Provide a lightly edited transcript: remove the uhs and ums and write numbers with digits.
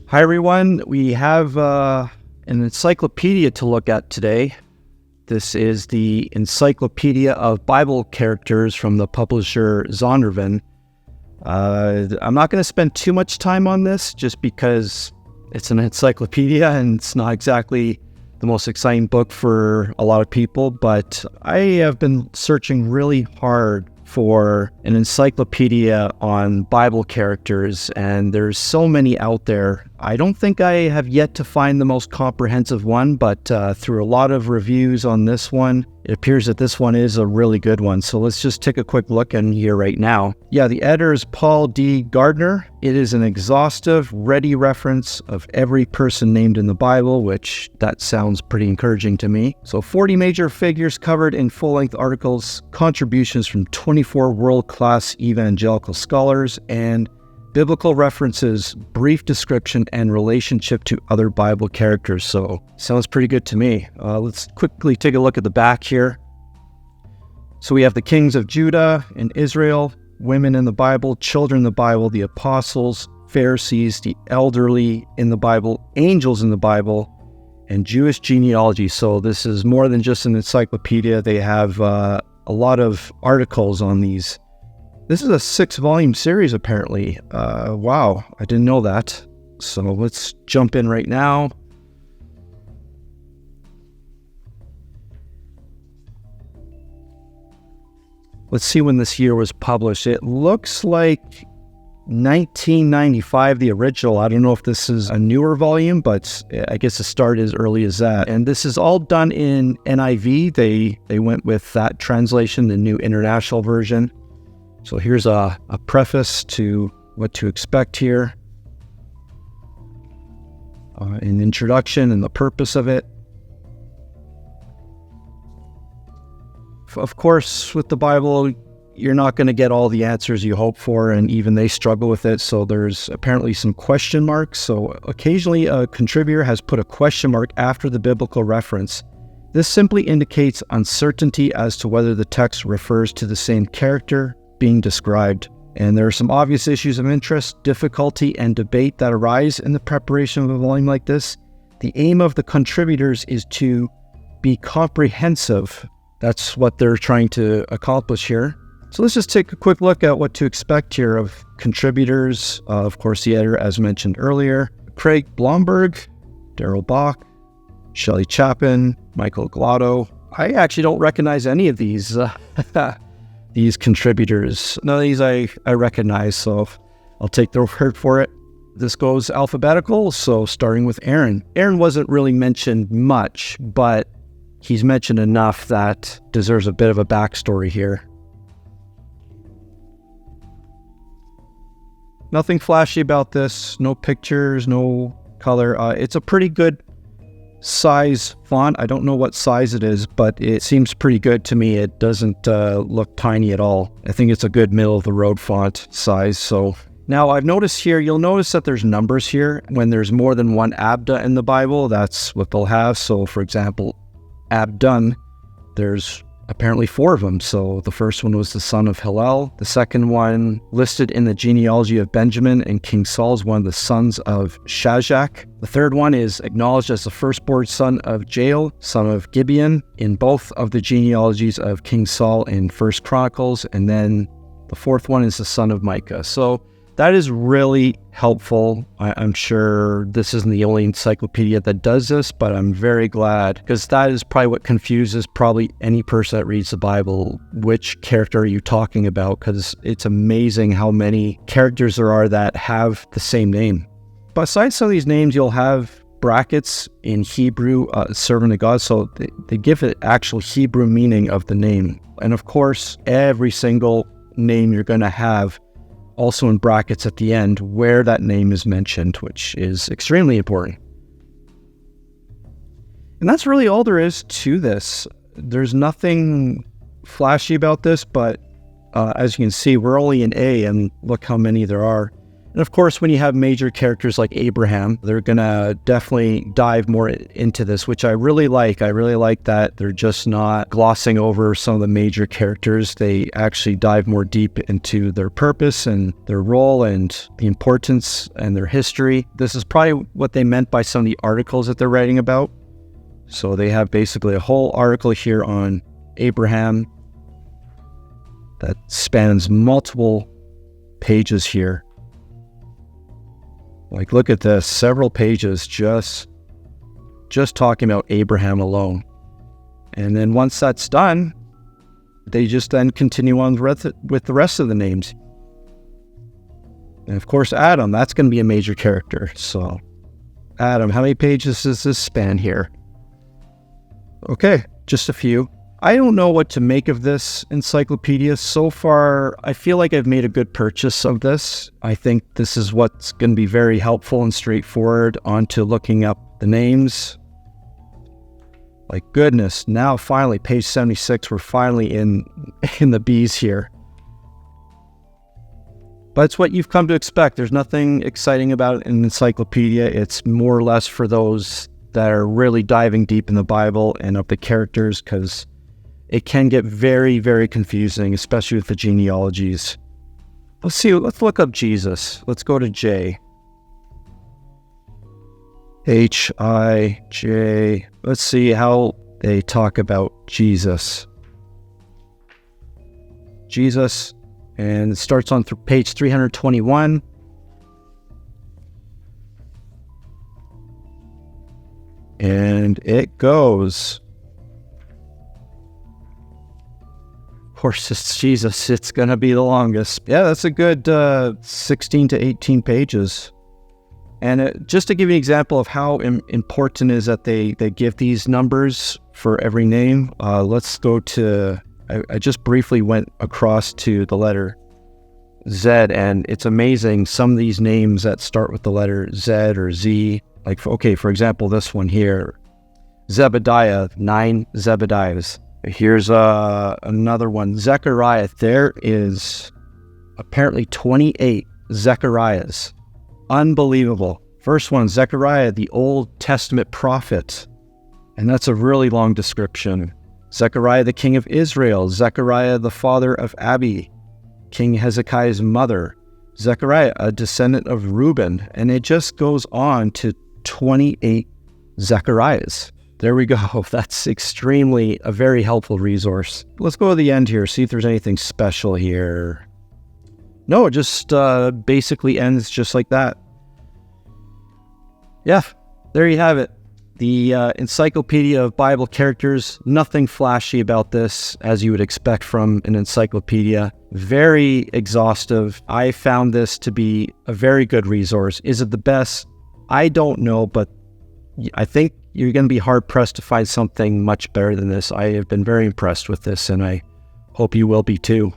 Hi everyone, we have an encyclopedia to look at today. This is the Encyclopedia of Bible Characters from the publisher Zondervan. I'm not going to spend too much time on this just because it's an encyclopedia and it's not exactly the most exciting book for a lot of people, but I have been searching really hard for an encyclopedia on Bible characters, and there's so many out there. I don't think I have yet to find the most comprehensive one, but through a lot of reviews on this one, it appears that this one is a really good one. So let's just take a quick look in here right now. Yeah, the editor is Paul D. Gardner. It is an exhaustive, ready reference of every person named in the Bible, which that sounds pretty encouraging to me. So 40 major figures covered in full-length articles, contributions from 24 world-class evangelical scholars, and biblical references, brief description, and relationship to other Bible characters. So, sounds pretty good to me. Let's quickly take a look at the back here. So we have the kings of Judah and Israel, women in the Bible, children in the Bible, the apostles, Pharisees, the elderly in the Bible, angels in the Bible, and Jewish genealogy. So this is more than just an encyclopedia. They have a lot of articles on these. This is a 6-volume series, apparently. Wow, I didn't know that. So let's jump in right now. Let's see when this year was published. It looks like 1995, the original. I don't know if this is a newer volume, but I guess it started as early as that. And this is all done in NIV. They went with that translation, the New International Version. So here's a preface to what to expect here, an introduction and the purpose of it. Of course, with the Bible, you're not going to get all the answers you hope for, and even they struggle with it. So there's apparently some question marks. So occasionally a contributor has put a question mark after the biblical reference. This simply indicates uncertainty as to whether the text refers to the same character being described. And there are some obvious issues of interest, difficulty, and debate that arise in the preparation of a volume like this. The aim of the contributors is to be comprehensive. That's what they're trying to accomplish here. So let's just take a quick look at what to expect here of contributors. Of course, the editor, as mentioned earlier, Craig Blomberg, Daryl Bach, Shelley Chapin, Michael Glotto. I actually don't recognize any of these contributors. None of these I recognize, so I'll take their word for it. This goes alphabetical, so starting with Aaron. Aaron wasn't really mentioned much, but he's mentioned enough that deserves a bit of a backstory here. Nothing flashy about this, no pictures, no color. It's a pretty good size font. I don't know what size it is, but it seems pretty good to me. It doesn't look tiny at all. I think it's a good middle of the road font size. So now I've noticed here, you'll notice that there's numbers here. When there's more than one Abda in the Bible, that's what they'll have. So for example, Abdon, there's apparently 4 of them. So the first one was the son of Hillel. The second one listed in the genealogy of Benjamin and King Saul is one of the sons of Shashak. The third one is acknowledged as the firstborn son of Jael, son of Gibeon, in both of the genealogies of King Saul in 1 Chronicles. And then the fourth one is the son of Micah. So that is really helpful. I'm sure this isn't the only encyclopedia that does this, but I'm very glad, because that is probably what confuses probably any person that reads the Bible. Which character are you talking about? Because it's amazing how many characters there are that have the same name. Besides some of these names, you'll have brackets in Hebrew, servant of God, so they give it actual Hebrew meaning of the name. And of course, every single name you're going to have also in brackets at the end where that name is mentioned, which is extremely important. And that's really all there is to this. There's nothing flashy about this, but as you can see, we're only in A, and look how many there are. And of course, when you have major characters like Abraham, they're going to definitely dive more into this, which I really like. I really like that they're just not glossing over some of the major characters. They actually dive more deep into their purpose and their role and the importance and their history. This is probably what they meant by some of the articles that they're writing about. So they have basically a whole article here on Abraham that spans multiple pages here. Like, look at this, several pages just talking about Abraham alone. And then once that's done, they just then continue on with the rest of the names. And of course, Adam, that's going to be a major character. So, Adam, how many pages does this span here? Okay, just a few. I don't know what to make of this encyclopedia. So far, I feel like I've made a good purchase of this. I think this is what's going to be very helpful and straightforward onto looking up the names. Like, goodness, now finally, page 76, we're finally in the B's here. But it's what you've come to expect. There's nothing exciting about an encyclopedia. It's more or less for those that are really diving deep in the Bible and of the characters, because it can get very, very confusing, especially with the genealogies. Let's look up Jesus. Let's go to J. H-I-J. Let's see how they talk about Jesus. Jesus, and it starts on page 321. And it goes. Of course, it's Jesus. It's going to be the longest. Yeah, that's a good 16 to 18 pages. And just to give you an example of how important it is that they give these numbers for every name, let's go to, I just briefly went across to the letter Z, and it's amazing some of these names that start with the letter Z or Z. Like, okay, for example, this one here, Zebediah, 9 Zebediahs. Here's another one, Zechariah. There is apparently 28 Zechariahs. Unbelievable. First one, Zechariah, the Old Testament prophet. And that's a really long description. Zechariah, the king of Israel. Zechariah, the father of Abi, King Hezekiah's mother. Zechariah, a descendant of Reuben. And it just goes on to 28 Zechariahs. There we go. That's extremely a very helpful resource. Let's go to the end here, see if there's anything special here. No, it just basically ends just like that. Yeah, there you have it. The Encyclopedia of Bible Characters. Nothing flashy about this, as you would expect from an encyclopedia. Very exhaustive. I found this to be a very good resource. Is it the best? I don't know, but I think you're going to be hard-pressed to find something much better than this. I have been very impressed with this, and I hope you will be too.